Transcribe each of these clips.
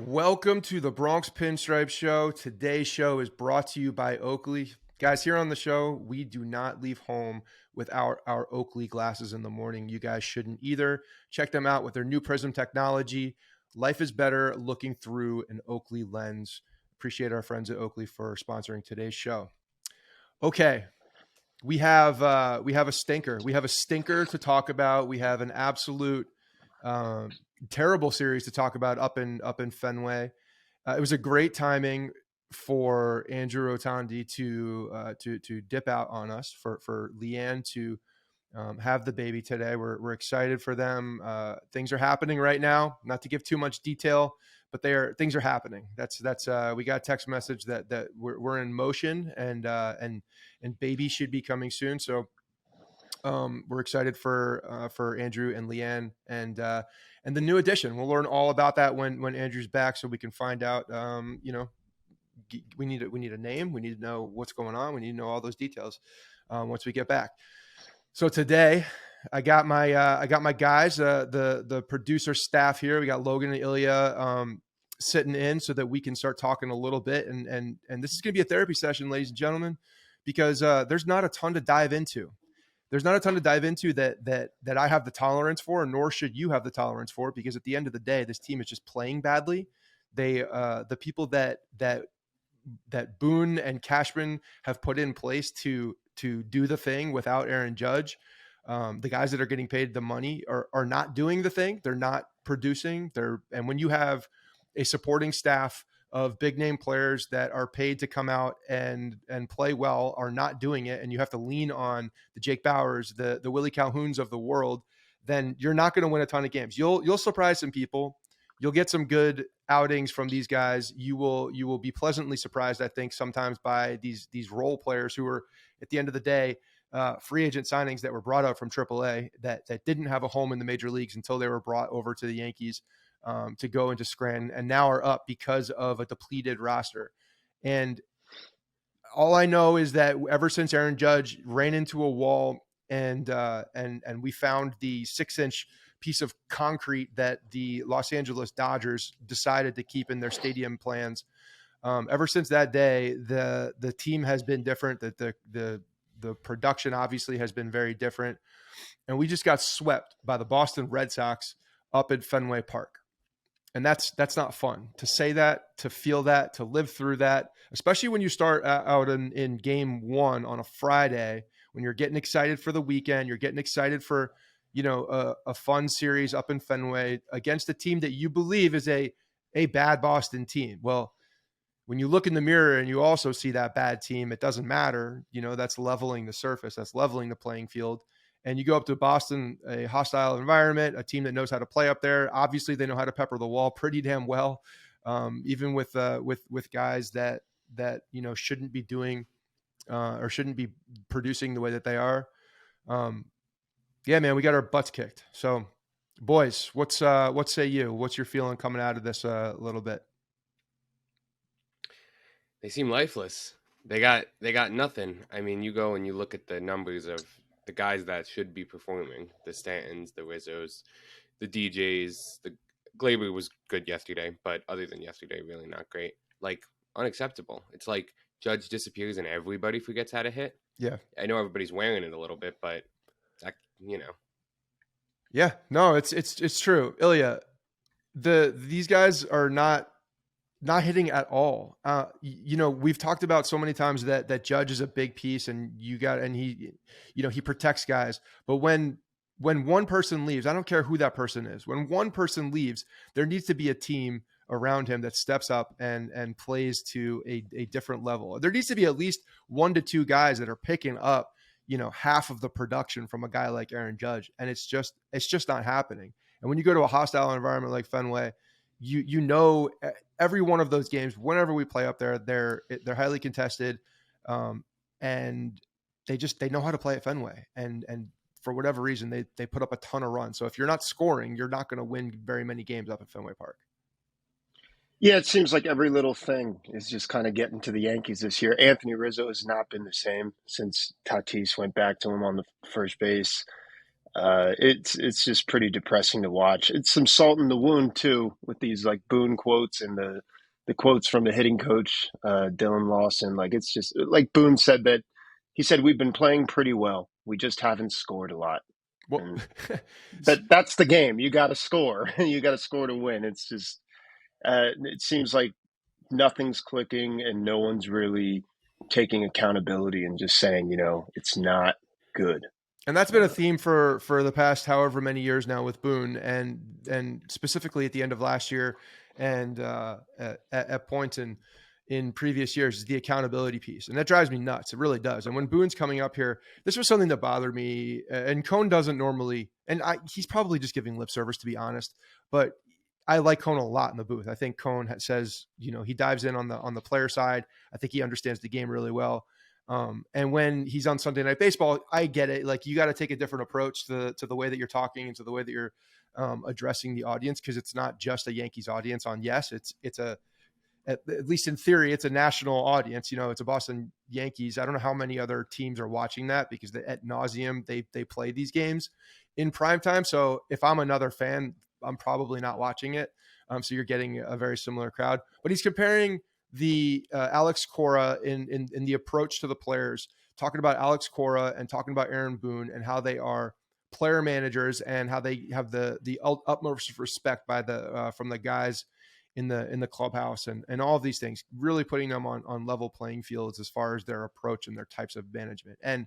Welcome to the Bronx Pinstripes Show. Today's show is brought to you by Oakley. Guys, here on the show, we do not leave home without our Oakley glasses in the morning. You guys shouldn't either. Check them out with their new prism technology. Life is better looking through an Oakley lens. Appreciate our friends at Oakley for sponsoring today's show. Okay, we have a stinker. We have a stinker to talk about. We have an absolute terrible series to talk about up in Fenway. It was a great timing for Andrew Otandi to dip out on us, for Leanne to have the baby today. We're excited for them. Things are happening right now. Not to give too much detail, but things are happening. That's we got a text message that we're in motion and baby should be coming soon. So we're excited for Andrew and Leanne and the new addition. We'll learn all about that when Andrew's back, so we can find out. We need a name. We need to know what's going on. We need to know all those details once we get back. So today, I got my guys, the producer staff here. We got Logan and Ilya sitting in so that we can start talking a little bit. And this is going to be a therapy session, ladies and gentlemen, because there's not a ton to dive into. There's not a ton to dive into that I have the tolerance for, nor should you have the tolerance for, because at the end of the day, this team is just playing badly. The people that Boone and Cashman have put in place to do the thing without Aaron Judge, the guys that are getting paid the money are not doing the thing. They're not producing. And when you have a supporting staff of big name players that are paid to come out and play well are not doing it, and you have to lean on the Jake Bowers, the Willie Calhouns of the world, then you're not going to win a ton of games. You'll surprise some people. You'll get some good outings from these guys. You will be pleasantly surprised, I think, sometimes by these role players who are, at the end of the day, free agent signings that were brought up from AAA that didn't have a home in the major leagues until they were brought over to the Yankees to go into Scranton, and now are up because of a depleted roster. And all I know is that ever since Aaron Judge ran into a wall and we found the 6-inch piece of concrete that the Los Angeles Dodgers decided to keep in their stadium plans, ever since that day, the team has been different. That the production obviously has been very different, and we just got swept by the Boston Red Sox up at Fenway Park. And that's not fun to say that, to feel that, to live through that, especially when you start out in game one on a Friday, when you're getting excited for the weekend, you're getting excited for, a fun series up in Fenway against a team that you believe is a bad Boston team. Well, when you look in the mirror and you also see that bad team, it doesn't matter. That's leveling the surface. That's leveling the playing field. And you go up to Boston, a hostile environment, a team that knows how to play up there. Obviously, they know how to pepper the wall pretty damn well, even with guys that shouldn't be doing or shouldn't be producing the way that they are. Yeah, man, we got our butts kicked. So, boys, what say you? What's your feeling coming out of this a little bit? They seem lifeless. They got nothing. I mean, you go and you look at the numbers of the guys that should be performing, the Stantons, the Rizzos, the DJs. The Glaber was good yesterday, but other than yesterday, really not great. Like, unacceptable. It's like Judge disappears and everybody forgets how to hit. Yeah. I know everybody's wearing it a little bit, but Yeah, no, it's true. Ilya, these guys are not hitting at all. We've talked about so many times that Judge is a big piece, and he protects guys. But when one person leaves, I don't care who that person is. When one person leaves, there needs to be a team around him that steps up and plays to a different level. There needs to be at least 1 to 2 guys that are picking up, half of the production from a guy like Aaron Judge. And it's just not happening. And when you go to a hostile environment like Fenway, every one of those games, whenever we play up there, they're highly contested, and they know how to play at Fenway, and for whatever reason they put up a ton of runs. So if you're not scoring, you're not going to win very many games up at Fenway Park. Yeah, it seems like every little thing is just kind of getting to the Yankees this year. Anthony Rizzo has not been the same since Tatis went back to him on the first base. It's just pretty depressing to watch. It's some salt in the wound too, with these like Boone quotes and the quotes from the hitting coach, Dylan Lawson. Like it's just like Boone said that he said we've been playing pretty well. We just haven't scored a lot. Well, And that's the game. You got to score. You got to score to win. It's just it seems like nothing's clicking and no one's really taking accountability and just saying, it's not good. and that's been a theme for the past however many years now with Boone, and specifically at the end of last year, and at points in previous years, is the accountability piece, and that drives me nuts. It really does. And when Boone's coming up here, this was something that bothered me. And Cone doesn't normally, and he's probably just giving lip service, to be honest. But I like Cone a lot in the booth. I think Cone says, he dives in on the player side. I think he understands the game really well. And when he's on Sunday Night Baseball, I get it. Like, you got to take a different approach to the way that you're talking and to the way that you're addressing the audience, because it's not just a Yankees audience on Yes. It's at least in theory, it's a national audience. It's a Boston Yankees. I don't know how many other teams are watching that, because at nauseum they play these games in prime time. So if I'm another fan, I'm probably not watching it. So you're getting a very similar crowd. But he's comparing the Alex Cora in the approach to the players, talking about Alex Cora and talking about Aaron Boone and how they are player managers and how they have the utmost respect by from the guys in the clubhouse and all of these things, really putting them on level playing fields as far as their approach and their types of management. And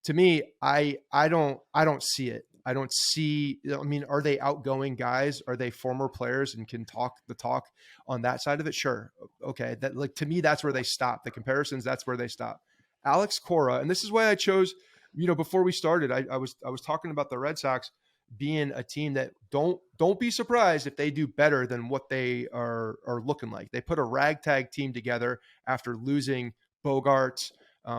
to me, I don't see it. I don't see, are they outgoing guys? Are they former players and can talk the talk on that side of it? Sure. Okay. That, like, to me, that's where they stop. The comparisons, that's where they stop. Alex Cora, and this is why I chose, before we started, I was talking about the Red Sox being a team that don't be surprised if they do better than what they are looking like. They put a ragtag team together after losing Bogarts.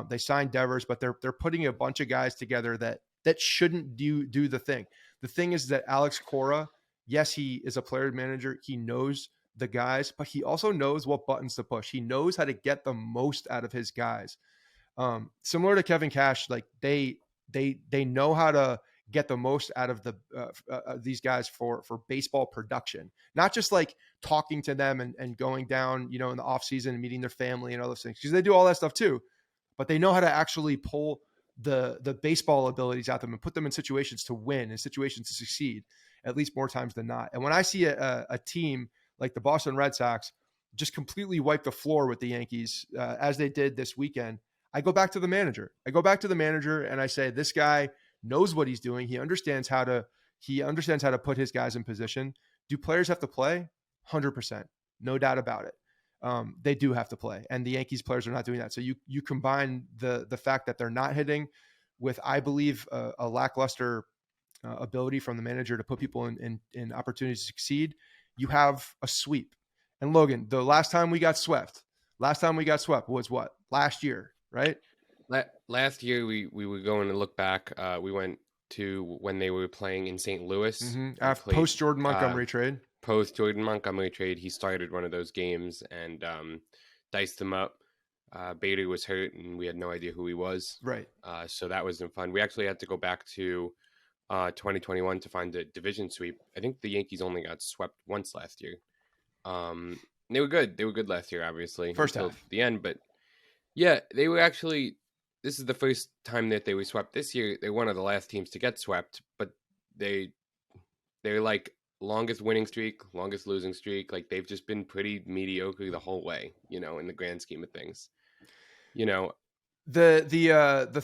They signed Devers, but they're putting a bunch of guys together that shouldn't do the thing. The thing is that Alex Cora, yes, he is a player manager. He knows the guys, but he also knows what buttons to push. He knows how to get the most out of his guys. Similar to Kevin Cash, like they know how to get the most out of these guys for baseball production, not just like talking to them and going down, in the off season and meeting their family and all those things, because they do all that stuff too. But they know how to actually pull the baseball abilities out them and put them in situations to win and situations to succeed, at least more times than not. And when I see a team like the Boston Red Sox just completely wipe the floor with the Yankees, as they did this weekend, I go back to the manager. And I say, this guy knows what he's doing. He understands how to put his guys in position. Do players have to play? 100%. No doubt about it. They do have to play, and the Yankees players are not doing that. So you combine the fact that they're not hitting with, I believe, a lackluster ability from the manager to put people in opportunities to succeed. You have a sweep. And Logan, the last time we got swept was what? Last year, right? Last year we were going to look back. We went to when they were playing in St. Louis. After post Jordan Montgomery trade. Post-Jordan Montgomery trade, he started one of those games and diced them up. Bader was hurt, and we had no idea who he was. Right. So that wasn't fun. We actually had to go back to 2021 to find a division sweep. I think the Yankees only got swept once last year. They were good. They were good last year, obviously. First half. The end. But, yeah, they were actually – this is the first time that they were swept this year. They're one of the last teams to get swept, but they're like – longest winning streak, longest losing streak. Like, they've just been pretty mediocre the whole way, in the grand scheme of things. The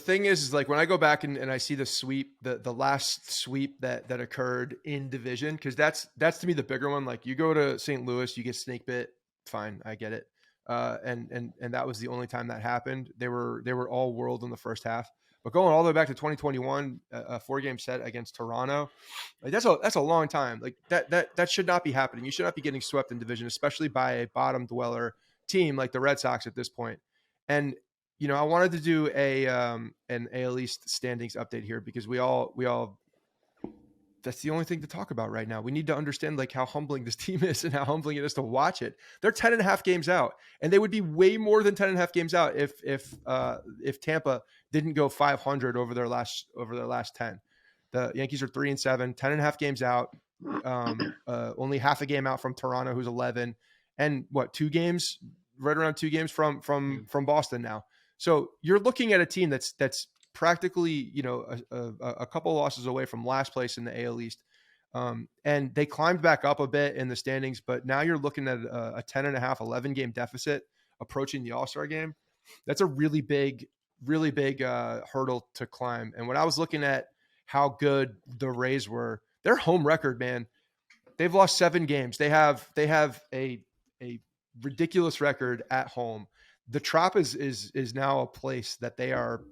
thing is like when I go back and I see the sweep, the last sweep that occurred in division, because that's to me the bigger one. Like, you go to St. Louis, you get snake bit, fine, I get it. And that was the only time that happened. They were all world in the first half. But going all the way back to 2021, a 4-game set against Toronto, like that's a long time. Like that should not be happening. You should not be getting swept in division, especially by a bottom dweller team like the Red Sox at this point. And I wanted to do an AL East standings update here, because we all that's the only thing to talk about right now. We need to understand like how humbling this team is and how humbling it is to watch it. They're 10.5 games out, and they would be way more than 10.5 games out if Tampa didn't go 500 over their last 10. The Yankees are 3-7, 10.5 games out, only half a game out from Toronto, who's 11, and right around 2 games from Boston now. So you're looking at a team that's practically, a couple of losses away from last place in the AL East. And they climbed back up a bit in the standings, but now you're looking at a 10.5, 11-game deficit approaching the All-Star game. That's a really big hurdle to climb. And when I was looking at how good the Rays were, their home record, man, they've lost 7 games. They have a ridiculous record at home. The Trop is now a place that they are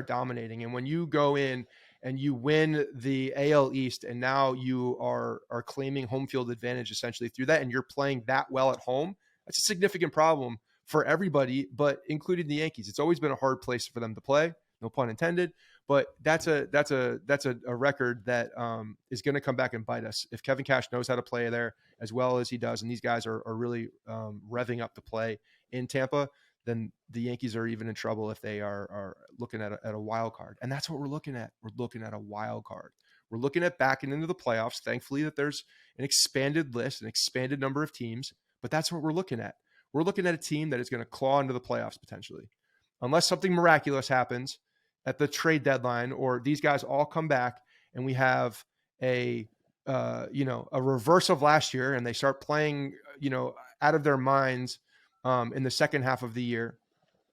dominating. And when you go in and you win the AL East, and now you are claiming home field advantage essentially through that, and you're playing that well at home, that's a significant problem for everybody, but including the Yankees. It's always been a hard place for them to play, no pun intended. But that's a record that is going to come back and bite us if Kevin Cash knows how to play there as well as he does, and these guys are really revving up to play in Tampa. Then the Yankees are even in trouble if they are looking at a wild card. And that's what we're looking at. We're looking at a wild card. We're looking at backing into the playoffs. Thankfully that there's an expanded list, an expanded number of teams, but that's what we're looking at. We're looking at a team that is going to claw into the playoffs potentially. Unless something miraculous happens at the trade deadline, or these guys all come back and we have a reverse of last year and they start playing, out of their minds in the second half of the year,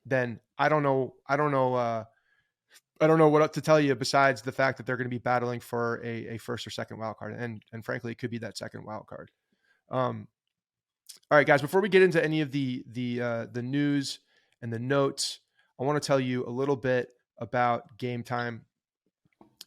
then I don't know what to tell you besides the fact that they're going to be battling for a first or second wild card. And frankly, it could be that second wild card. All right, guys, before we get into any of the news and the notes, I want to tell you a little bit about Game Time.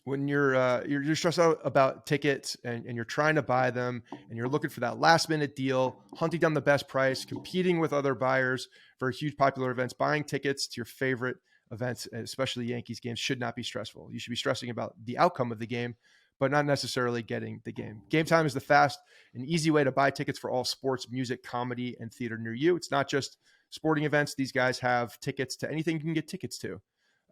When you're stressed out about tickets and you're trying to buy them and you're looking for that last minute deal, hunting down the best price, competing with other buyers for huge popular events, buying tickets to your favorite events, especially Yankees games, should not be stressful. You should be stressing about the outcome of the game, but not necessarily getting the game. Game Time is the fast and easy way to buy tickets for all sports, music, comedy, and theater near you. It's not just sporting events. These guys have tickets to anything you can get tickets to.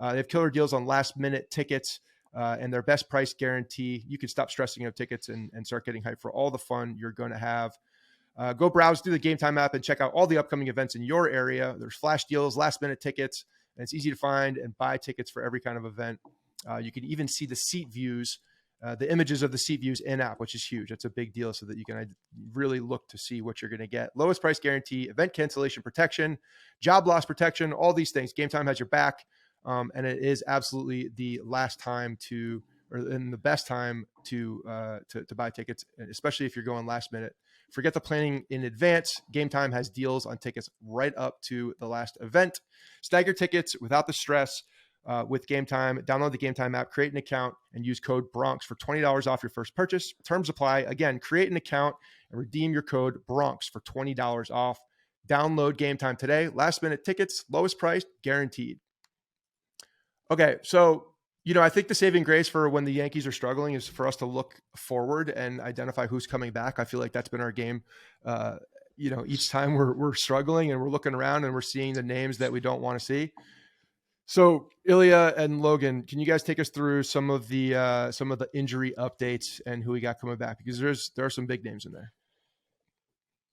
They have killer deals on last minute tickets and their best price guarantee. You can stop stressing out tickets and start getting hyped for all the fun you're going to have. Go browse through the Game Time app and check out all the upcoming events in your area. There's flash deals, last minute tickets, and it's easy to find and buy tickets for every kind of event. You can even see the seat views, the images of the seat views in app, which is huge. That's a big deal so that you can really look to see what you're going to get. Lowest price guarantee, event cancellation protection, job loss protection, all these things. Game Time has your back. And it is absolutely the best time to buy tickets, especially if you're going last minute. Forget the planning in advance. Game Time has deals on tickets right up to the last event. Stagger tickets without the stress with Game Time. Download the Game Time app, create an account, and use code Bronx for $20 off your first purchase. Terms apply. Again, create an account and redeem your code Bronx for $20 off. Download Game Time today. Last minute tickets, lowest price, guaranteed. Okay, so, I think the saving grace for when the Yankees are struggling is for us to look forward and identify who's coming back. I feel like that's been our game. Each time we're struggling and we're looking around and we're seeing the names that we don't want to see. So Ilya and Logan, can you guys take us through some of the injury updates and who we got coming back? Because there are some big names in there.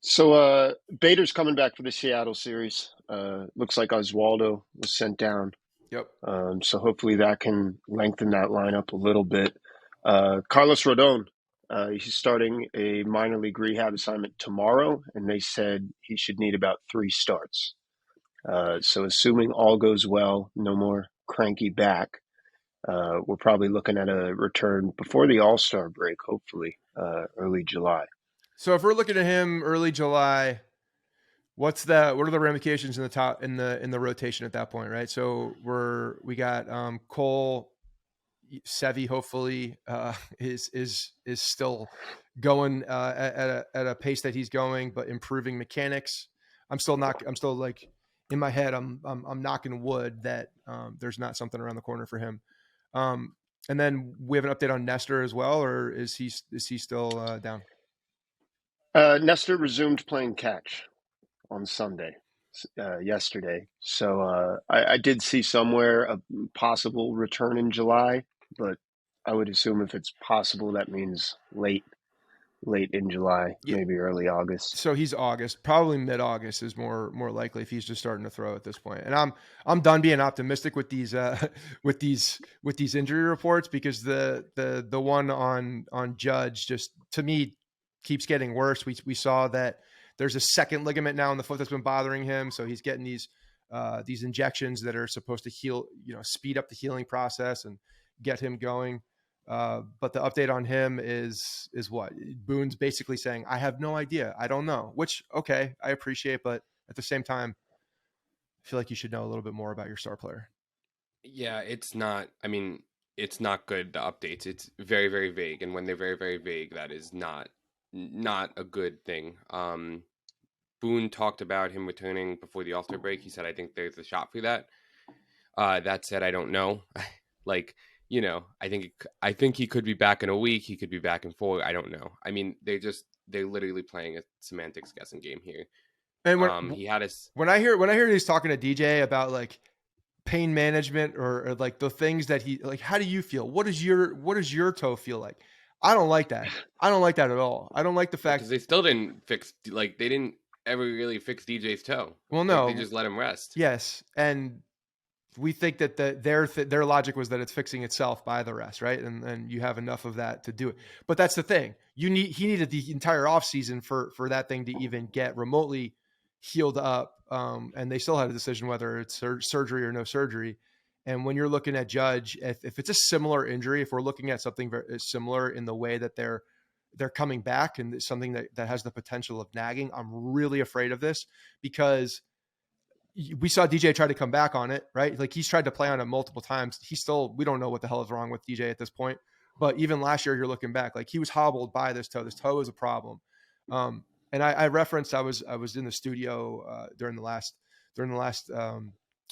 So Bader's coming back for the Seattle series. Looks like Oswaldo was sent down. Yep. So hopefully that can lengthen that lineup a little bit. Carlos Rodon, he's starting a minor league rehab assignment tomorrow, and they said he should need about 3 starts. So assuming all goes well, no more cranky back, we're probably looking at a return before the All-Star break, hopefully early July. So if we're looking at him early July, what are the ramifications in the top in the rotation at that point, right? So we got Cole, Sevy hopefully is still going at a pace that he's going, but improving mechanics. I'm still like in my head, I'm knocking wood that there's not something around the corner for him. And then we have an update on Nestor as well, or is he still down? Nestor resumed playing catch on Sunday, yesterday. So I did see somewhere a possible return in July, but I would assume if it's possible, that means late in July, Yeah. maybe early August. So he's August, probably mid-August is more likely if he's just starting to throw at this point. And I'm done being optimistic with these with these injury reports, because the one on Judge just, to me, keeps getting worse. We saw that there's a second ligament now in the foot that's been bothering him, so he's getting these injections that are supposed to heal, speed up the healing process and get him going. But the update on him is what Boone's basically saying, I have no idea. I don't know, which, okay, I appreciate. But at the same time, I feel like you should know a little bit more about your star player. Yeah, it's not, I mean, it's not good, the updates. It's very, very vague. And when they're very, very vague, that is not a good thing. Boone talked about him returning before the All-Star break. He said, I think there's a shot for that. That said, I don't know. Like, I think he could be back in a week. He could be back in 4. I don't know. I mean, they're literally playing a semantics guessing game here. And He had when I hear he's talking to DJ about like pain management or like the things that he, like, how do you feel? What does your toe feel like? I don't like that. I don't like that at all. I don't like the fact because they still didn't fix, like, they didn't ever really fix DJ's toe. Well, no, they just let him rest. Yes, and we think that their logic was that it's fixing itself by the rest, right? And you have enough of that to do it. But that's the thing. He needed the entire offseason for that thing to even get remotely healed up. And they still had a decision whether it's surgery or no surgery. And when you're looking at Judge, if it's a similar injury, if we're looking at something very similar in the way that they're coming back and something that has the potential of nagging, I'm really afraid of this, because we saw DJ try to come back on it, right? Like, he's tried to play on it multiple times. We don't know what the hell is wrong with DJ at this point. But even last year, you're looking back, like, he was hobbled by this toe. This toe is a problem. And I referenced, I was in the studio during the last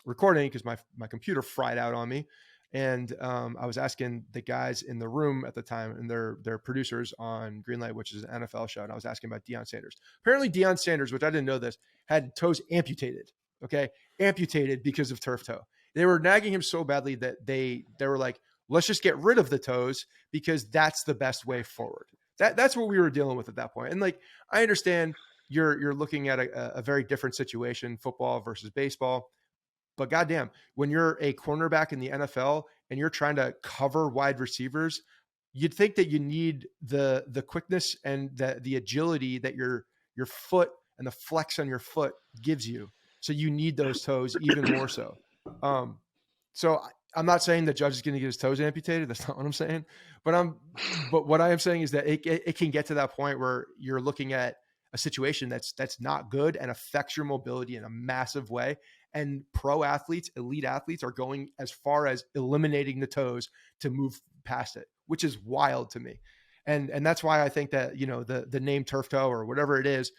recording, because my computer fried out on me. And I was asking the guys in the room at the time, and they're producers on Greenlight, which is an NFL show. And I was asking about Deion Sanders. Apparently Deion Sanders, which I didn't know this, had toes amputated. Okay. Amputated because of turf toe. They were nagging him so badly that they were like, let's just get rid of the toes, because that's the best way forward. That's what we were dealing with at that point. And like, I understand you're looking at a very different situation, football versus baseball, but goddamn, when you're a cornerback in the NFL and you're trying to cover wide receivers, you'd think that you need the quickness and the agility that your foot and the flex on your foot gives you. So you need those toes even more so. So I'm not saying that Judge is going to get his toes amputated. That's not what I'm saying. But what I am saying is that it can get to that point where you're looking at a situation that's not good and affects your mobility in a massive way. And pro athletes, elite athletes, are going as far as eliminating the toes to move past it, which is wild to me. And that's why I think that, the name turf toe or whatever it is,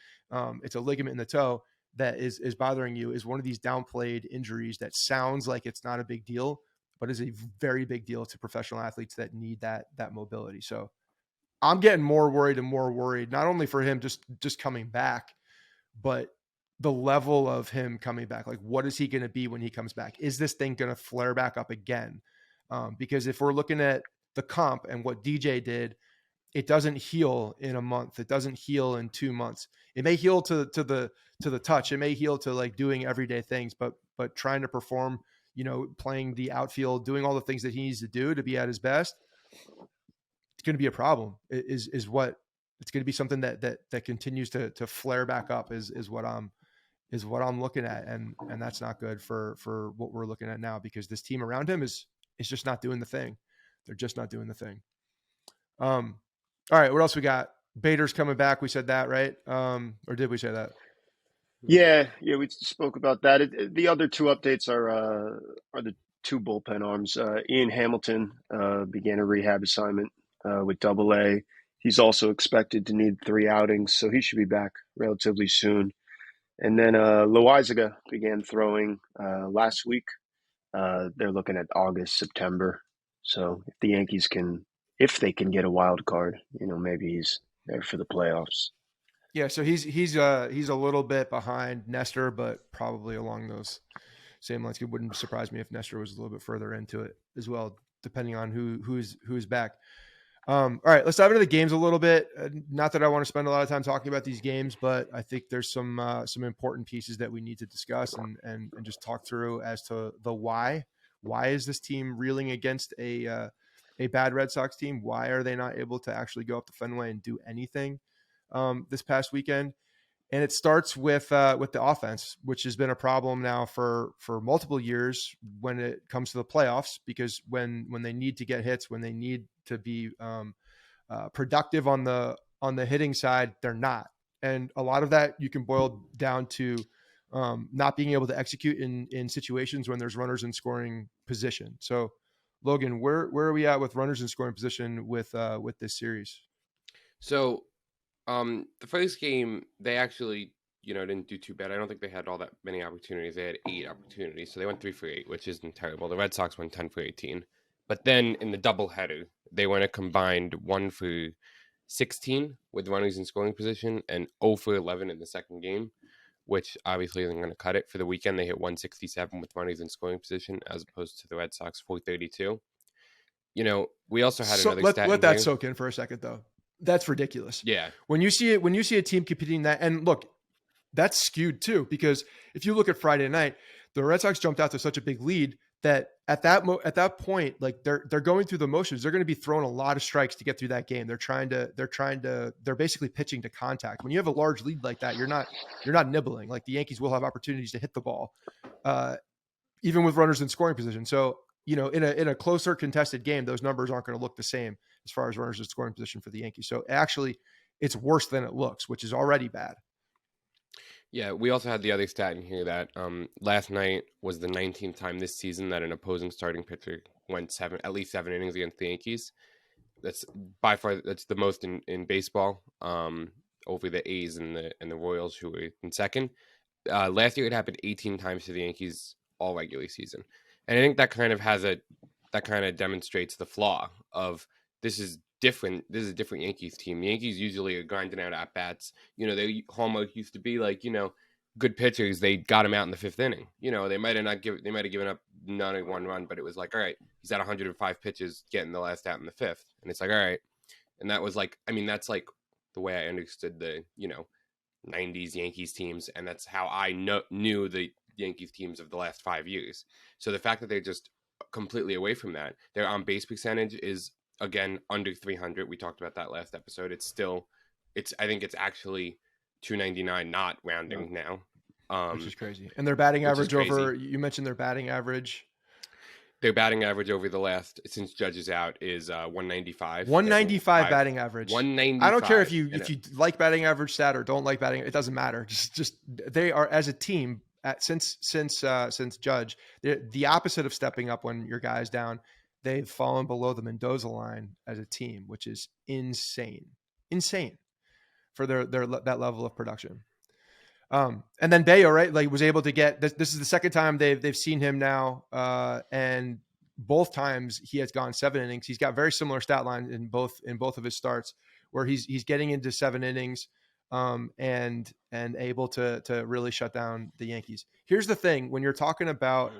it's a ligament in the toe that is bothering you, is one of these downplayed injuries that sounds like it's not a big deal, but is a very big deal to professional athletes that need that mobility. So I'm getting more worried and more worried, not only for him just coming back, but the level of him coming back. Like, what is he going to be when he comes back? Is this thing going to flare back up again? Because if we're looking at the comp and what DJ did, it doesn't heal in a month. It doesn't heal in 2 months. It may heal to the touch. It may heal to like doing everyday things, but trying to perform, playing the outfield, doing all the things that he needs to do to be at his best, it's going to be a problem. It's going to be something that continues to flare back up is what I'm looking at. And that's not good for what we're looking at now, because this team around him is just not doing the thing. They're just not doing the thing. All right, what else we got? Bader's coming back. We said that, right? Or did we say that? Yeah, we spoke about that. The other two updates are the two bullpen arms. Ian Hamilton began a rehab assignment with AA. He's also expected to need 3 outings, so he should be back relatively soon. And then Loizaga began throwing last week. They're looking at August, September. So if the Yankees if they can get a wild card, maybe he's there for the playoffs. Yeah, so he's a little bit behind Nestor, but probably along those same lines. It wouldn't surprise me if Nestor was a little bit further into it as well. depending on who's back. All right, let's dive into the games a little bit. Not that I want to spend a lot of time talking about these games, but I think there's some important pieces that we need to discuss and just talk through as to the why. Why is this team reeling against a bad Red Sox team? Why are they not able to actually go up to Fenway and do anything this past weekend? And it starts with the offense, which has been a problem now for multiple years when it comes to the playoffs, because when they need to get hits, when they need to be productive on the hitting side, they're not. And a lot of that you can boil down to not being able to execute in situations when there's runners in scoring position. So, Logan, where are we at with runners in scoring position with this series? So, the first game, they actually, didn't do too bad. I don't think they had all that many opportunities. They had 8 opportunities, so they went 3 for 8, which isn't terrible. The Red Sox went 10 for 18. But then in the doubleheader, they went a combined 1 for 16 with runners in scoring position and 0 for 11 in the second game, which obviously isn't going to cut it. For the weekend, they hit 167 with runners in scoring position as opposed to the Red Sox 432. We also had another stat. Let that soak in for a second, though. That's ridiculous. Yeah. When you see a team competing that, and look, that's skewed too, because if you look at Friday night, the Red Sox jumped out to such a big lead that at that point, like they're going through the motions. They're going to be throwing a lot of strikes to get through that game. They're basically pitching to contact. When you have a large lead like that, you're not nibbling. Like the Yankees will have opportunities to hit the ball, even with runners in scoring position. So, in a closer contested game, those numbers aren't going to look the same as far as runners in scoring position for the Yankees. So actually it's worse than it looks, which is already bad. Yeah, we also had the other stat in here that last night was the 19th time this season that an opposing starting pitcher went at least 7 innings against the Yankees. That's by far the most in baseball, over the A's and the Royals, who were in second. Last year it happened 18 times to the Yankees all regular season, and I think that kind of demonstrates the flaw of this is different. This is a different Yankees team. The Yankees usually are grinding out at bats. Their hallmark used to be like, good pitchers. They got him out in the 5th inning. They might have given up not a 1 run, but it was like, all right, he's at 105 pitches, getting the last out in the 5th, and it's like, all right, and that was like, that's like the way I understood the 90s Yankees teams, and that's how I knew the Yankees teams of the last 5 years. So the fact that they're just completely away from that, their on base percentage is again under 300. We talked about that last episode. I think it's actually 299, not rounding now, which is crazy. And their batting average you mentioned their batting average. Their batting average over the last, since Judge is out, is 195. 195 batting average. 195. I don't care if you like batting average stat or don't like batting. It doesn't matter. Just they are, as a team, since Judge, the opposite of stepping up when your guy's down. They've fallen below the Mendoza line as a team, which is insane for their that level of production. And then Bayo, right, like was able to get this is the second time they've seen him now, and both times he has gone 7 innings. He's got very similar stat line in both of his starts, where he's getting into 7 innings, and able to really shut down the Yankees. Here's the thing: when you're talking about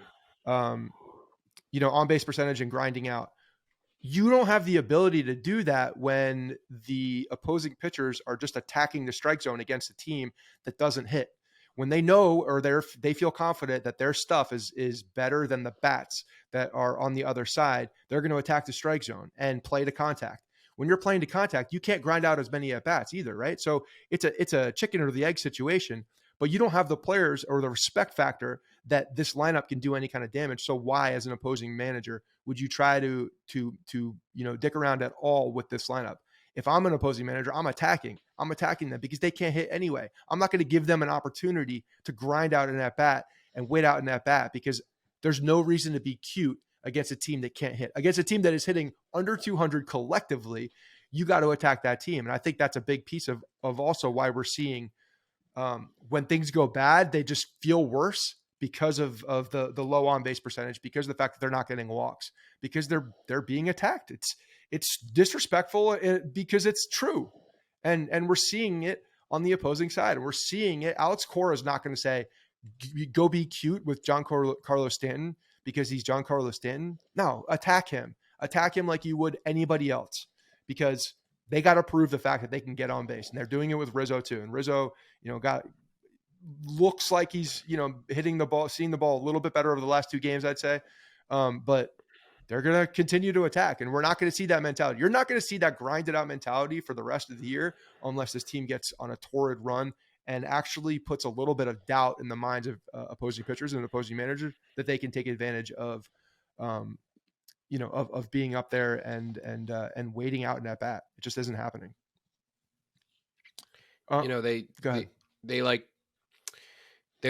on base percentage and grinding out, you don't have the ability to do that when the opposing pitchers are just attacking the strike zone against a team that doesn't hit. When they know, or they feel confident that their stuff is better than the bats that are on the other side, they're going to attack the strike zone and play to contact. When you're playing to contact, you can't grind out as many at bats either, right? So it's a chicken or the egg situation, but you don't have the players or the respect factor that this lineup can do any kind of damage. So why, as an opposing manager, would you try to dick around at all with this lineup? If I'm an opposing manager, I'm attacking them because they can't hit anyway. I'm not going to give them an opportunity to grind out an at bat and wait out an at bat, because there's no reason to be cute against a team that can't hit. Against a team that is hitting under 200 collectively, you got to attack that team. And I think that's a big piece of also why we're seeing when things go bad, they just feel worse because of the low on base percentage, because of the fact that they're not getting walks, because they're being attacked. It's disrespectful because it's true. And we're seeing it on the opposing side. And we're seeing it. Alex Cora is not going to say, go be cute with Giancarlo Stanton because he's Giancarlo Stanton. No, attack him attack him like you would anybody else, because they got to prove the fact that they can get on base, and they're doing it with Rizzo too. And Rizzo, looks like he's, hitting the ball, seeing the ball a little bit better over the last 2 games, I'd say. But they're going to continue to attack, and we're not going to see that mentality. You're not going to see that grinded out mentality for the rest of the year unless this team gets on a torrid run and actually puts a little bit of doubt in the minds of opposing pitchers and opposing managers that they can take advantage of, of being up there and waiting out in at bat. It just isn't happening. They're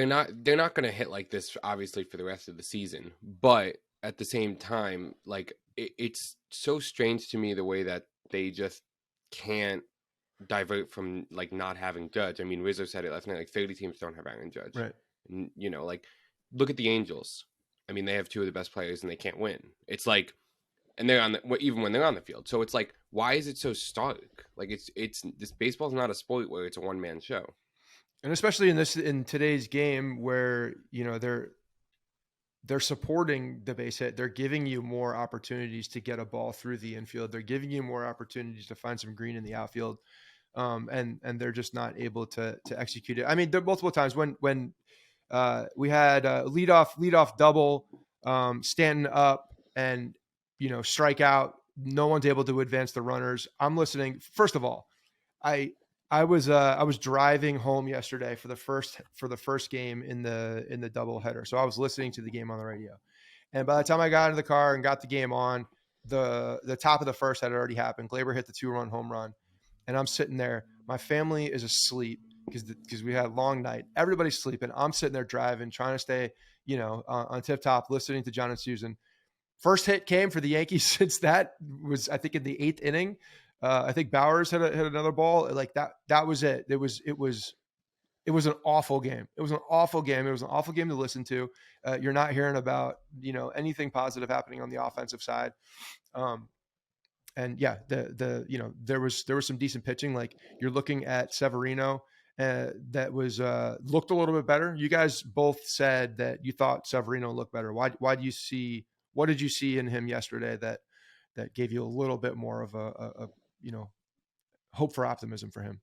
not going to hit like this, obviously, for the rest of the season. But at the same time, like, it's so strange to me the way that they just can't divert from, like, not having Judge. I mean, Rizzo said it last night, like 30 teams don't have Aaron Judge. Right. And, like, look at the Angels. I mean, they have 2 of the best players and they can't win. It's like, and they're even when they're on the field. So it's like, why is it so stark? Like, it's this baseball's not a sport where it's a one-man show. And especially in today's game where, they're supporting the base hit. They're giving you more opportunities to get a ball through the infield. They're giving you more opportunities to find some green in the outfield. And they're just not able to execute it. I mean, there are multiple times when we had a leadoff double, Stanton up and, strike out. No one's able to advance the runners. I'm listening. First of all, I was driving home yesterday for the first game in the doubleheader. So I was listening to the game on the radio. And by the time I got into the car and got the game on, the top of the first had already happened. Glaber hit the 2-run home run. And I'm sitting there. My family is asleep because we had a long night. Everybody's sleeping. I'm sitting there driving, trying to stay, on tip top, listening to John and Susan. First hit came for the Yankees since that was, I think, in the 8th inning. I think Bowers hit another ball like that. That was it. It was an awful game. It was an awful game. It was an awful game to listen to. You're not hearing about, anything positive happening on the offensive side. And yeah, there was some decent pitching. Like, you're looking at Severino, that was looked a little bit better. You guys both said that you thought Severino looked better. What did you see in him yesterday that gave you a little bit more of a hope for optimism for him?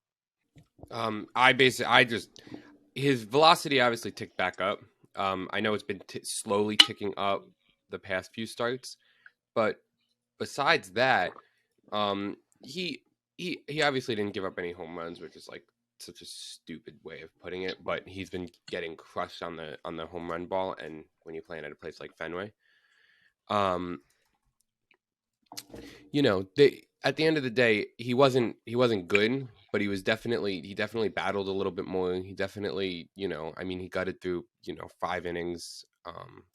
His velocity obviously ticked back up. I know it's been slowly ticking up the past few starts, but besides that, he obviously didn't give up any home runs, which is like such a stupid way of putting it. But he's been getting crushed on the home run ball, and when you're playing at a place like Fenway, at the end of the day, he wasn't good, but he definitely battled a little bit more. He definitely, he got it through, 5 innings.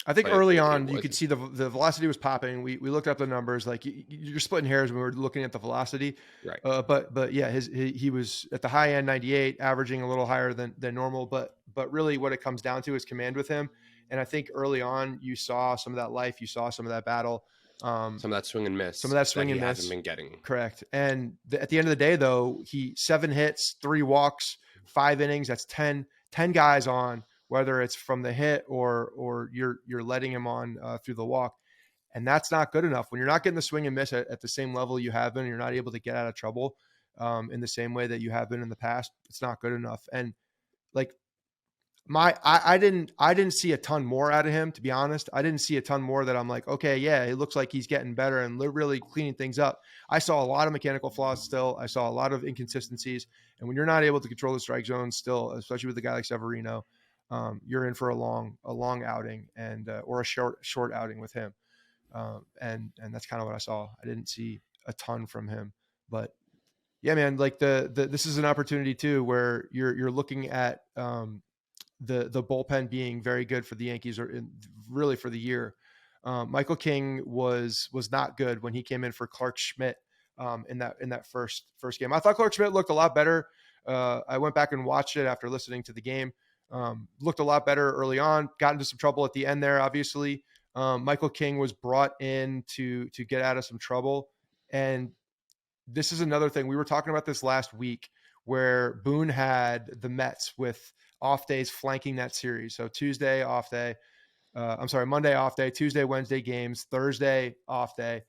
I think early on you could see the velocity was popping. We looked up the numbers. Like, you're splitting hairs when we were looking at the velocity, right? But yeah, he was at the high end 98, averaging a little higher than normal. But really, what it comes down to is command with him. And I think early on you saw some of that life, you saw some of that battle. Some of that swing and miss. Hasn't been getting. Correct. And at the end of the day, though, he 7 hits, 3 walks, 5 innings. That's 10 guys on, whether it's from the hit or you're letting him on through the walk. And that's not good enough. When you're not getting the swing and miss at the same level you have been, and you're not able to get out of trouble in the same way that you have been in the past, it's not good enough. And like, I didn't see a ton more out of him, to be honest. I didn't see a ton more that I'm like, okay, yeah, it looks like he's getting better and really cleaning things up. I saw a lot of mechanical flaws still. I saw a lot of inconsistencies. And when you're not able to control the strike zone still, especially with a guy like Severino, you're in for a long outing or a short outing with him. And that's kind of what I saw. I didn't see a ton from him, but yeah, man, like this is an opportunity too, where you're looking at, the bullpen being very good for the Yankees, or really for the year. Michael King was not good when he came in for Clark Schmidt in that first game. I thought Clark Schmidt looked a lot better. I went back and watched it after listening to the game. Looked a lot better early on. Got into some trouble at the end there, obviously. Michael King was brought in to get out of some trouble. And this is another thing. We were talking about this last week, where Boone had the Mets with off days flanking that series. So Tuesday off day, Monday off day, Tuesday, Wednesday games, Thursday off day.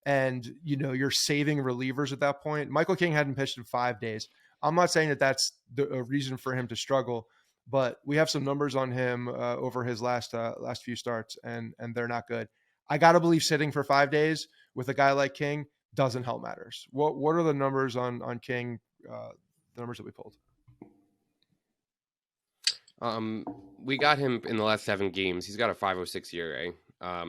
and you're saving relievers at that point. Michael King hadn't pitched in 5 days. I'm not saying that that's a reason for him to struggle, but we have some numbers on him over his last few starts, and they're not good. I gotta believe sitting for 5 days with a guy like King doesn't help matters. What are the numbers on King? The numbers that we pulled. We got him in the last 7 games. He's got a 5.06 ERA.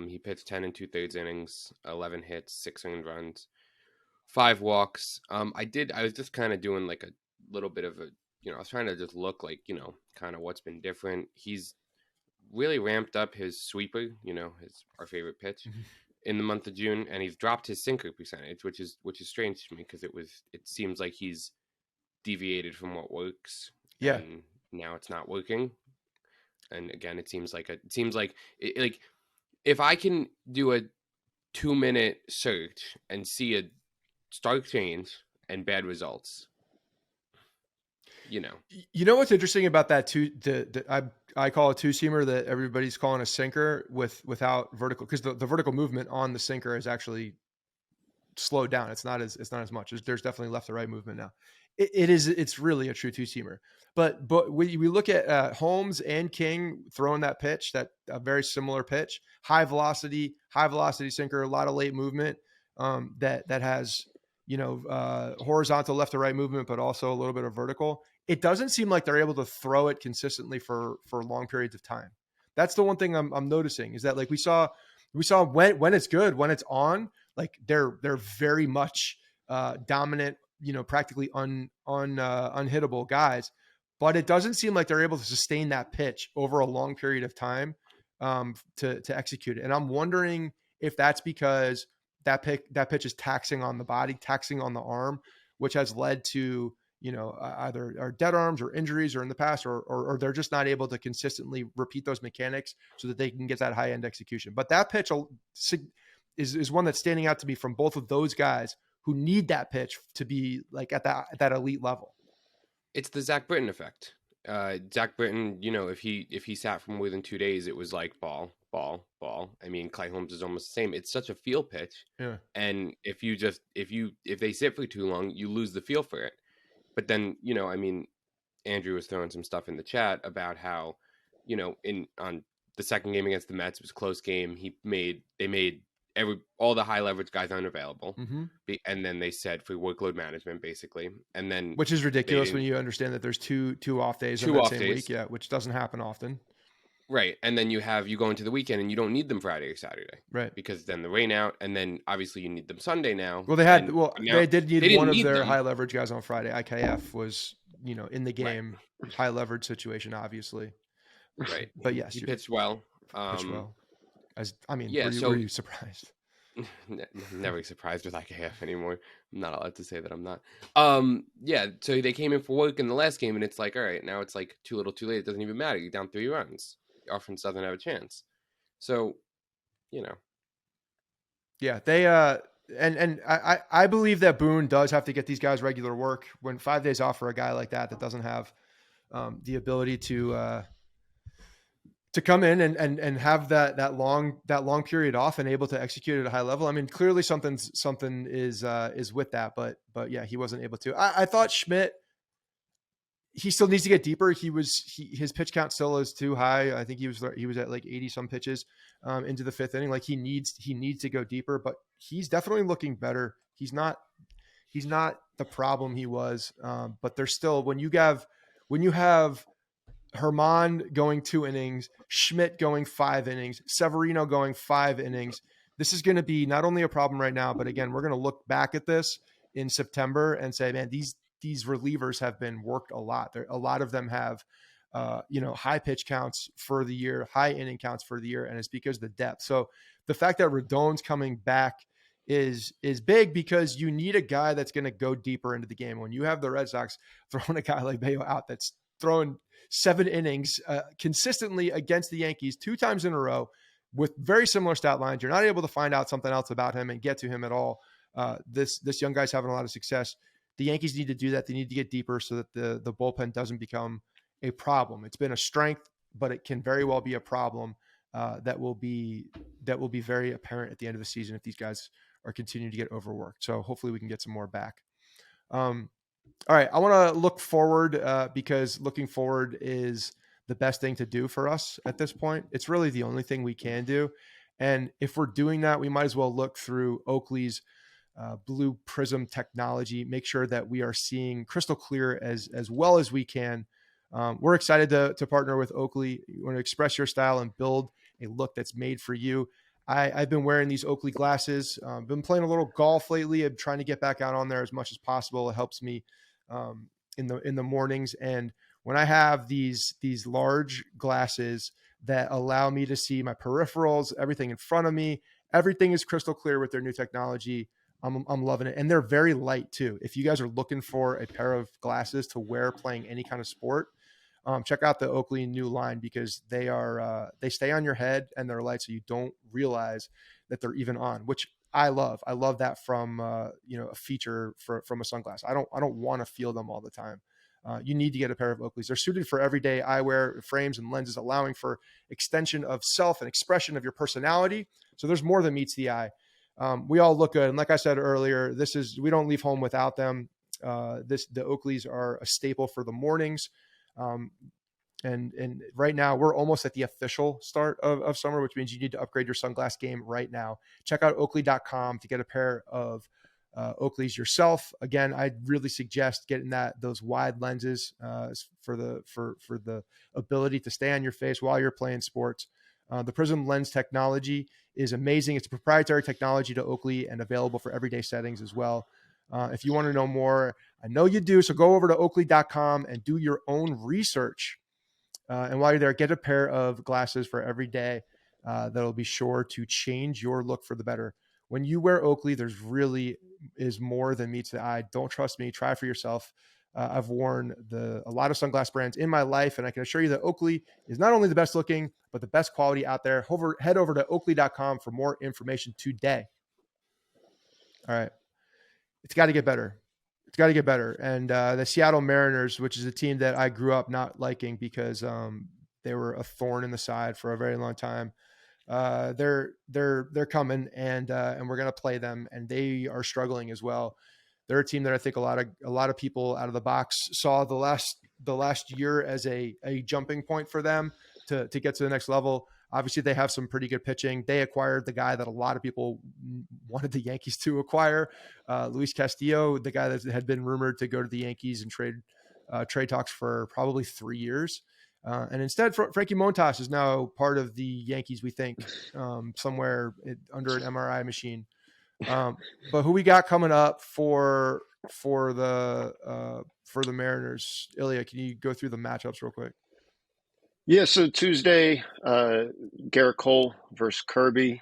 He pitched 10 and 2/3 innings, 11 hits, 6 earned runs, 5 walks. I was just kind of doing like a little bit of I was trying to just look like, kind of what's been different. He's really ramped up his sweeper, our favorite pitch in the month of June, and he's dropped his sinker percentage, which is strange to me because it seems like he's deviated from what works. Yeah. And now it's not working. And again, it seems like if I can do a 2-minute search and see a stark change and bad results, what's interesting about that too? I call a two-seamer that everybody's calling a sinker without vertical, because the vertical movement on the sinker is actually slowed down. It's not as much. There's definitely left to right movement now. It's really a true two-seamer. But we look at Holmes and King throwing that pitch, that a very similar pitch, high velocity sinker, a lot of late movement that has horizontal left to right movement, but also a little bit of vertical. It doesn't seem like they're able to throw it consistently for long periods of time. That's the one thing I'm noticing, is that like we saw when it's good, when it's on, like they're very much dominant, practically unhittable guys. But it doesn't seem like they're able to sustain that pitch over a long period of time to execute it. And I'm wondering if that's because that pitch is taxing on the body, taxing on the arm, which has led to either our dead arms or injuries, or in the past, or they're just not able to consistently repeat those mechanics so that they can get that high end execution. But that pitch is one that's standing out to me from both of those guys who need that pitch to be like at that elite level. It's the Zach Britton effect. Zach Britton, if he sat for more than 2 days, it was like ball. I mean, Clay Holmes is almost the same. It's such a feel pitch. Yeah. And if they sit for too long, you lose the feel for it. But then, Andrew was throwing some stuff in the chat about how, on the second game against the Mets, it was a close game. They made all the high leverage guys unavailable, and then they said for workload management, basically, and then which is ridiculous when you understand that there's two off days in that same week, which doesn't happen often, right? And then you go into the weekend and you don't need them Friday or Saturday, right? Because then the rain out, and then obviously you need them Sunday now. Well, they did need one of their high leverage guys on Friday. IKF was in the game, right. High leverage situation, obviously, right? But yes, he pitched well. Were you surprised? Never surprised with IKF anymore. I'm not allowed to say that I'm not. So they came in for work in the last game, and it's like, all right, now it's like too little too late. It doesn't even matter. You're down 3 runs. The offense doesn't have a chance. So, Yeah, they and I believe that Boone does have to get these guys regular work. When 5 days off for a guy like that doesn't have the ability to come in and have that long period off and able to execute at a high level. I mean, clearly something is with that, but yeah, he wasn't able to. I thought Schmidt, he still needs to get deeper. His pitch count still is too high. I think he was at like 80 some pitches into the 5th inning. Like he needs to go deeper, but he's definitely looking better. He's not the problem he was. But there's still, when you have Herman going 2 innings, Schmidt going 5 innings, Severino going 5 innings. This is going to be not only a problem right now, but again, we're going to look back at this in September and say, man, these relievers have been worked a lot. A lot of them have, high pitch counts for the year, high inning counts for the year, and it's because of the depth. So the fact that Rodon's coming back is big, because you need a guy that's going to go deeper into the game. When you have the Red Sox throwing a guy like Bayo out that's throwing 7 innings consistently against the Yankees 2 times in a row with very similar stat lines, you're not able to find out something else about him and get to him at all. This young guy's having a lot of success. The Yankees need to do that. They need to get deeper so that the bullpen doesn't become a problem. It's been a strength, but it can very well be a problem that will be very apparent at the end of the season if these guys continuing to get overworked. So hopefully we can get some more back. All right, I want to look forward because looking forward is the best thing to do for us at this point. It's really the only thing we can do. And if we're doing that, we might as well look through Oakley's blue prism technology, make sure that we are seeing crystal clear as well as we can. We're excited to partner with Oakley. You want to express your style and build a look that's made for you. I've been wearing these Oakley glasses. Been playing a little golf lately. I'm trying to get back out on there as much as possible. It helps me in the mornings. And when I have these large glasses that allow me to see my peripherals, everything in front of me, everything is crystal clear with their new technology. I'm loving it. And they're very light too. If you guys are looking for a pair of glasses to wear playing any kind of sport, check out the Oakley new line because they stay on your head and they're light, so you don't realize that they're even on, which I love. I love that from a feature from a sunglass. I don't want to feel them all the time. You need to get a pair of Oakleys. They're suited for everyday eyewear, frames and lenses, allowing for extension of self and expression of your personality. So there's more than meets the eye. We all look good, and like I said earlier, we don't leave home without them. The Oakleys are a staple for the mornings. And right now we're almost at the official start of summer, which means you need to upgrade your sunglass game right now. Check out Oakley.com to get a pair of Oakleys yourself. Again, I really suggest getting those wide lenses for the ability to stay on your face while you're playing sports. The Prism lens technology is amazing. It's a proprietary technology to Oakley and available for everyday settings as well. If you want to know more, I know you do. So go over to Oakley.com and do your own research. And while you're there, get a pair of glasses for every day that'll be sure to change your look for the better. When you wear Oakley, there's really is more than meets the eye. Don't trust me. Try for yourself. I've worn a lot of sunglass brands in my life, and I can assure you that Oakley is not only the best looking, but the best quality out there. Head over to Oakley.com for more information today. All right. It's got to get better. It's got to get better. And the Seattle Mariners, which is a team that I grew up not liking because they were a thorn in the side for a very long time. They're coming, and we're gonna play them, and they are struggling as well. They're a team that I think a lot of people out of the box saw the last year as a jumping point for them to get to the next level. Obviously, they have some pretty good pitching. They acquired the guy that a lot of people wanted the Yankees to acquire, Luis Castillo, the guy that had been rumored to go to the Yankees and trade talks for probably 3 years. And instead, Frankie Montas is now part of the Yankees, we think, somewhere under an MRI machine. But who we got coming up for the Mariners? Ilya, can you go through the matchups real quick? Yeah, so Tuesday, Garrett Cole versus Kirby.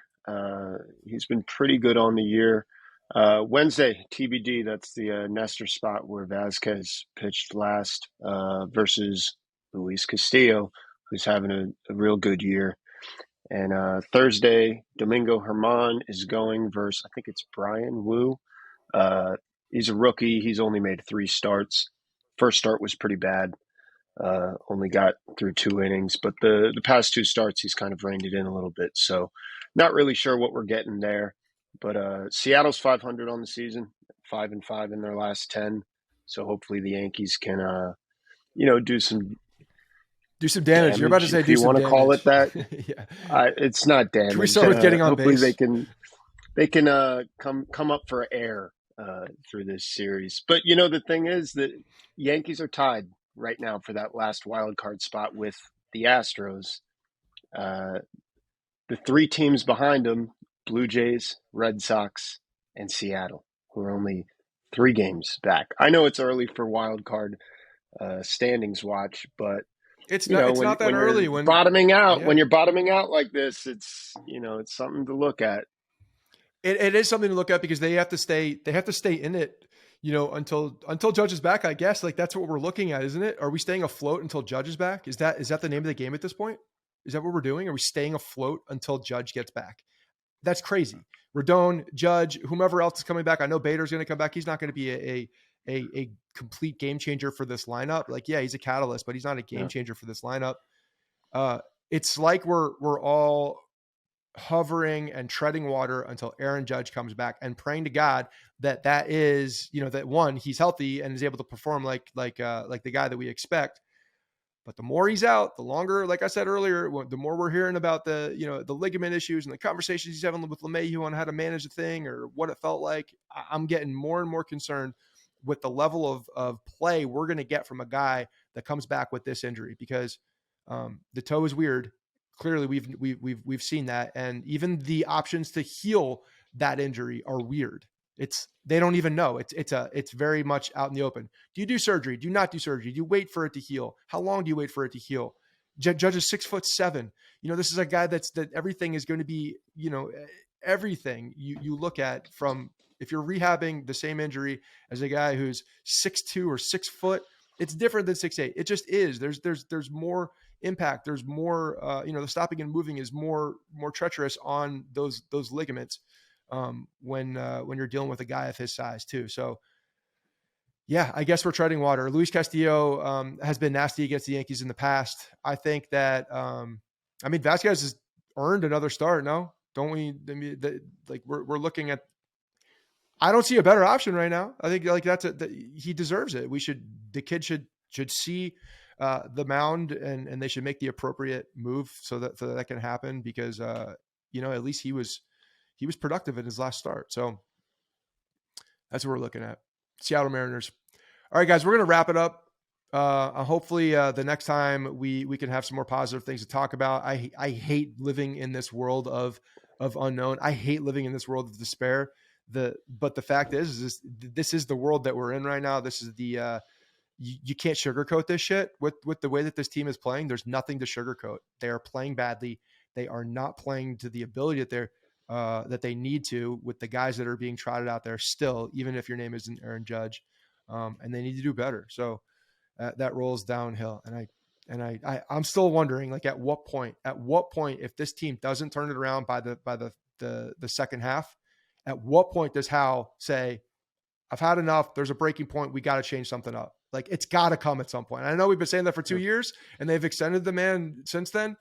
He's been pretty good on the year. Wednesday, TBD, that's the Nestor spot where Vasquez pitched last versus Luis Castillo, who's having a real good year. And Thursday, Domingo Germán is going versus, I think it's Brian Wu. He's a rookie. He's only made 3 starts. First start was pretty bad. Only got through 2 innings, but the past 2 starts, he's kind of reined it in a little bit. So not really sure what we're getting there. But Seattle's 500 on the season, 5-5 in their last 10. So hopefully the Yankees can, do some damage. You're about to say, if you want to call it that. Yeah. It's not damage. Can we start with getting on hopefully base? they can come up for air through this series. But the thing is that Yankees are tied right now for that last wild card spot with the Astros. The 3 teams behind them, Blue Jays, Red Sox, and Seattle, who are only 3 games back. I know it's early for wild card standings watch, but it's not that early when bottoming out. Yeah. When you're bottoming out like this, it's it's something to look at. It is something to look at because they have to stay in it, until Judge is back. I guess that's what we're looking at, isn't it? Are we staying afloat until Judge is back? Is that the name of the game at this point? Is that what we're doing? Are we staying afloat until Judge gets back? That's crazy. Rodon, Judge, whomever else is coming back. I know Bader's going to come back. He's not going to be a complete game changer for this lineup. He's a catalyst, but he's not a game changer for this lineup. It's like we're all hovering and treading water until Aaron Judge comes back, and praying to God that is, that one, he's healthy and is able to perform like the guy that we expect. But the more he's out, the longer, like I said earlier, the more we're hearing about the ligament issues and the conversations he's having with LeMahieu on how to manage the thing or what it felt like. I'm getting more and more concerned with the level of play we're going to get from a guy that comes back with this injury, because the toe is weird. Clearly, we've seen that, and even the options to heal that injury are weird. They don't even know. It's very much out in the open. Do you do surgery? Do you not do surgery? Do you wait for it to heal? How long do you wait for it to heal? Judge is 6'7". This is a guy that everything is going to be, everything you look at from, if you're rehabbing the same injury as a guy who's 6'2" or 6 foot, it's different than 6'8". It just is. There's more impact. There's more, the stopping and moving is more treacherous on those ligaments. When you're dealing with a guy of his size too. So yeah, I guess we're treading water. Luis Castillo has been nasty against the Yankees in the past. I think that, Vasquez has earned another start. No, don't we? We're looking at, I don't see a better option right now. I think he deserves it. The kid should see the mound and they should make the appropriate move so that can happen, because at least he was productive in his last start. So that's what we're looking at. Seattle Mariners. All right, guys, we're going to wrap it up. Hopefully the next time we can have some more positive things to talk about. I hate living in this world of unknown. I hate living in this world of despair. But the fact is this is the world that we're in right now. This is you can't sugarcoat this shit with the way that this team is playing. There's nothing to sugarcoat. They are playing badly. They are not playing to the ability that they need to, with the guys that are being trotted out there still, even if your name isn't Aaron Judge, and they need to do better. So that rolls downhill. And I'm still wondering, like, at what point, if this team doesn't turn it around by the second half, at what point does Hal say, I've had enough. There's a breaking point. We got to change something up. Like, it's got to come at some point. I know we've been saying that for 2 years, and they've extended the man since then.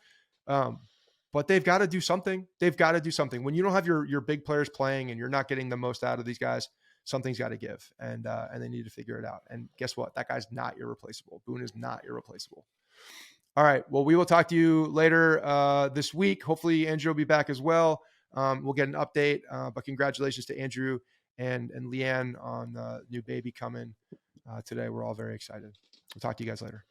But they've got to do something. When you don't have your big players playing and you're not getting the most out of these guys, something's got to give, and they need to figure it out. And guess what? That guy's not irreplaceable. Boone is not irreplaceable. All right. Well, we will talk to you later this week. Hopefully Andrew will be back as well. We'll get an update, but congratulations to Andrew and Leanne on the new baby coming today. We're all very excited. We'll talk to you guys later.